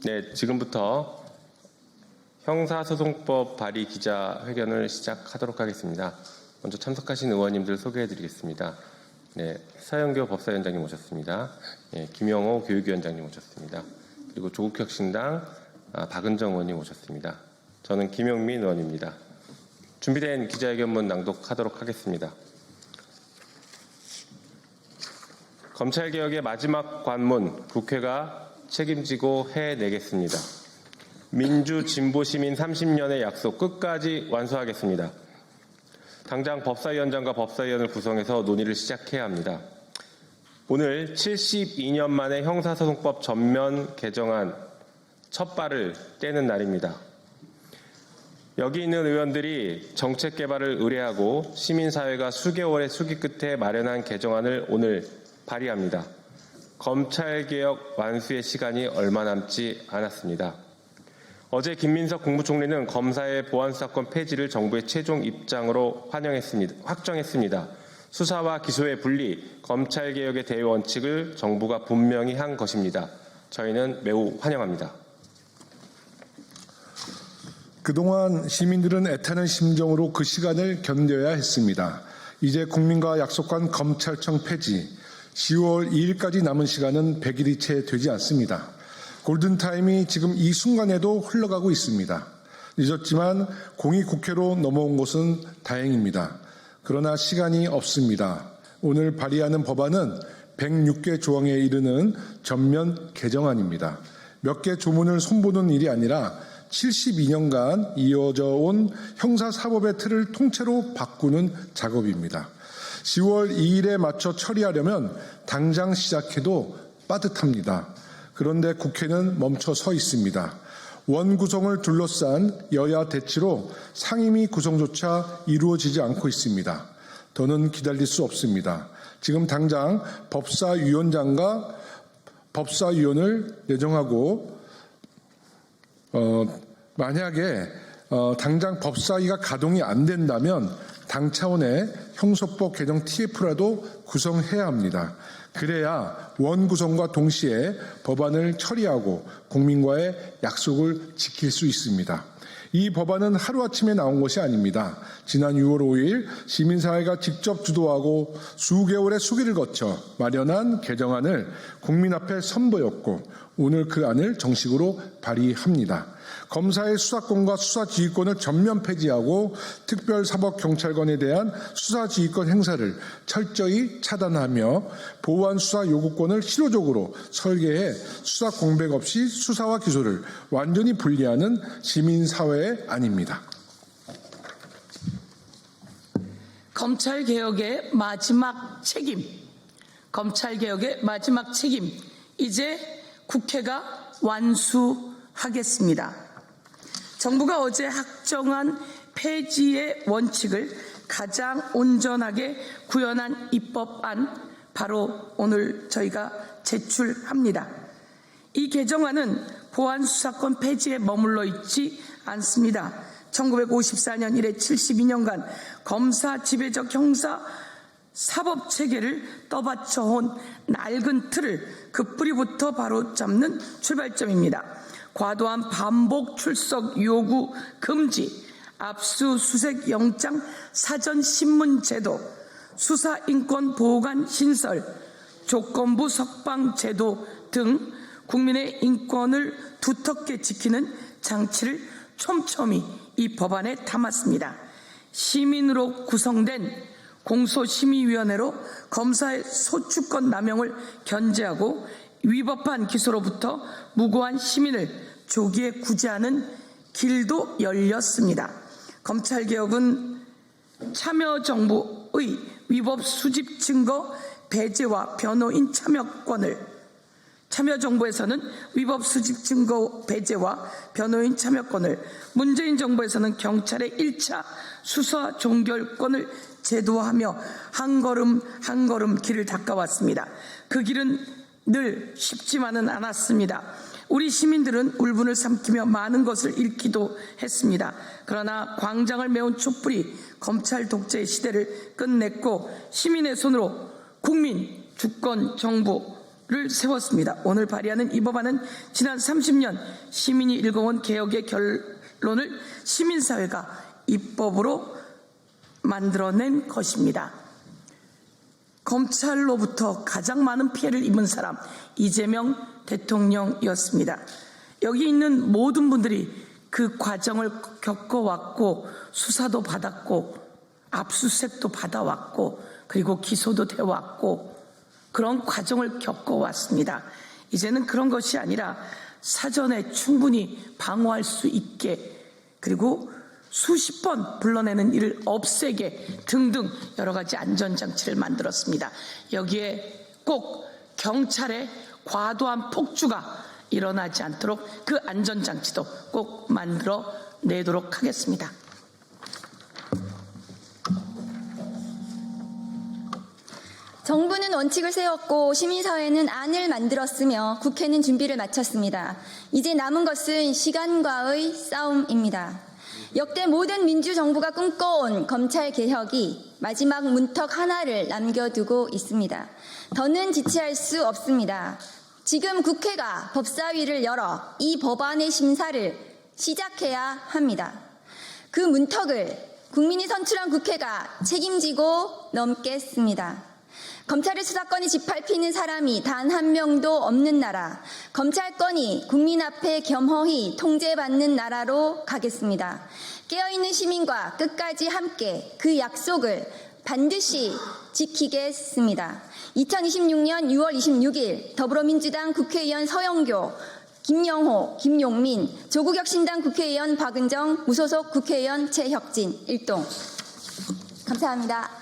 네, 지금부터 형사소송법 발의 기자회견을 시작하도록 하겠습니다. 먼저 참석하신 의원님들 소개해드리겠습니다. 네, 서영교 법사위원장님 오셨습니다. 네, 김영호 교육위원장님 오셨습니다. 그리고 조국혁신당 박은정 의원님 오셨습니다. 저는 김영민 의원입니다. 준비된 기자회견문 낭독하도록 하겠습니다. 검찰개혁의 마지막 관문, 국회가 책임지고 해내겠습니다. 민주 진보 시민 30년의 약속 끝까지 완수하겠습니다. 당장 법사위원장과 법사위원을 구성해서 논의를 시작해야 합니다. 오늘 72년 만에 형사소송법 전면 개정안 첫 발을 떼는 날입니다. 여기 있는 의원들이 정책 개발을 의뢰하고 시민사회가 수개월의 수기 끝에 마련한 개정안을 오늘 발의합니다. 검찰개혁 완수의 시간이 얼마 남지 않았습니다. 어제 김민석 국무총리는 검사의 보안수사권 폐지를 정부의 최종 입장으로 확정했습니다. 수사와 기소의 분리, 검찰개혁의 대원칙을 정부가 분명히 한 것입니다. 저희는 매우 환영합니다. 그동안 시민들은 애타는 심정으로 그 시간을 견뎌야 했습니다. 이제 국민과 약속한 검찰청 폐지, 10월 2일까지 남은 시간은 100일이 채 되지 않습니다. 골든타임이 지금 이 순간에도 흘러가고 있습니다. 늦었지만 공익국회로 넘어온 것은 다행입니다. 그러나 시간이 없습니다. 오늘 발의하는 법안은 106개 조항에 이르는 전면 개정안입니다. 몇 개 조문을 손보는 일이 아니라 72년간 이어져 온 형사사법의 틀을 통째로 바꾸는 작업입니다. 10월 2일에 맞춰 처리하려면 당장 시작해도 빠듯합니다. 그런데 국회는 멈춰 서 있습니다. 원구성을 둘러싼 여야 대치로 상임위 구성조차 이루어지지 않고 있습니다. 더는 기다릴 수 없습니다. 지금 당장 법사위원장과 법사위원을 내정하고 만약에 당장 법사위가 가동이 안 된다면 당 차원의 형사법 개정 TF라도 구성해야 합니다. 그래야 원구성과 동시에 법안을 처리하고 국민과의 약속을 지킬 수 있습니다. 이 법안은 하루아침에 나온 것이 아닙니다. 지난 6월 5일 시민사회가 직접 주도하고 수개월의 수기를 거쳐 마련한 개정안을 국민 앞에 선보였고 오늘 그 안을 정식으로 발의합니다. 검사의 수사권과 수사지휘권을 전면 폐지하고 특별사법경찰관에 대한 수사지휘권 행사를 철저히 차단하며 보완 수사 요구권을 실효적으로 설계해 수사 공백 없이 수사와 기소를 완전히 분리하는 시민사회의 안입니다. 검찰개혁의 마지막 책임, 검찰개혁의 마지막 책임, 이제 국회가 완수하겠습니다. 정부가 어제 확정한 폐지의 원칙을 가장 온전하게 구현한 입법안, 바로 오늘 저희가 제출합니다. 이 개정안은 보안수사권 폐지에 머물러 있지 않습니다. 1954년 이래 72년간 검사 지배적 형사 사법체계를 떠받쳐온 낡은 틀을 그 뿌리부터 바로잡는 출발점입니다. 과도한 반복 출석 요구 금지, 압수수색 영장 사전 신문 제도, 수사인권 보호관 신설, 조건부 석방 제도 등 국민의 인권을 두텁게 지키는 장치를 촘촘히 이 법안에 담았습니다. 시민으로 구성된 공소심의위원회로 검사의 소추권 남용을 견제하고 위법한 기소로부터 무고한 시민을 조기에 구제하는 길도 열렸습니다. 검찰개혁은 참여정부의 위법 수집 증거 배제와 변호인 참여권을, 참여정부에서는 위법 수집 증거 배제와 변호인 참여권을, 문재인 정부에서는 경찰의 1차 수사 종결권을 제도화하며 한 걸음 한 걸음 길을 닦아왔습니다. 그 길은 늘 쉽지만은 않았습니다. 우리 시민들은 울분을 삼키며 많은 것을 잃기도 했습니다. 그러나 광장을 메운 촛불이 검찰 독재의 시대를 끝냈고 시민의 손으로 국민, 주권, 정부, 세웠습니다. 오늘 발의하는 이 법안은 지난 30년 시민이 읽어온 개혁의 결론을 시민사회가 입법으로 만들어낸 것입니다. 검찰로부터 가장 많은 피해를 입은 사람 이재명 대통령이었습니다. 여기 있는 모든 분들이 그 과정을 겪어왔고 수사도 받았고 압수수색도 받아왔고 그리고 기소도 되어왔고 그런 과정을 겪어왔습니다. 이제는 그런 것이 아니라 사전에 충분히 방어할 수 있게 그리고 수십 번 불러내는 일을 없애게 등등 여러 가지 안전장치를 만들었습니다. 여기에 꼭 경찰의 과도한 폭주가 일어나지 않도록 그 안전장치도 꼭 만들어내도록 하겠습니다. 정부는 원칙을 세웠고 시민사회는 안을 만들었으며 국회는 준비를 마쳤습니다. 이제 남은 것은 시간과의 싸움입니다. 역대 모든 민주정부가 꿈꿔온 검찰개혁이 마지막 문턱 하나를 남겨두고 있습니다. 더는 지체할 수 없습니다. 지금 국회가 법사위를 열어 이 법안의 심사를 시작해야 합니다. 그 문턱을 국민이 선출한 국회가 책임지고 넘겠습니다. 검찰의 수사권이 짓밟히는 사람이 단 한 명도 없는 나라, 검찰권이 국민 앞에 겸허히 통제받는 나라로 가겠습니다. 깨어있는 시민과 끝까지 함께 그 약속을 반드시 지키겠습니다. 2026년 6월 26일 더불어민주당 국회의원 서영교, 김영호, 김용민, 조국혁신당 국회의원 박은정, 무소속 국회의원 최혁진, 일동. 감사합니다.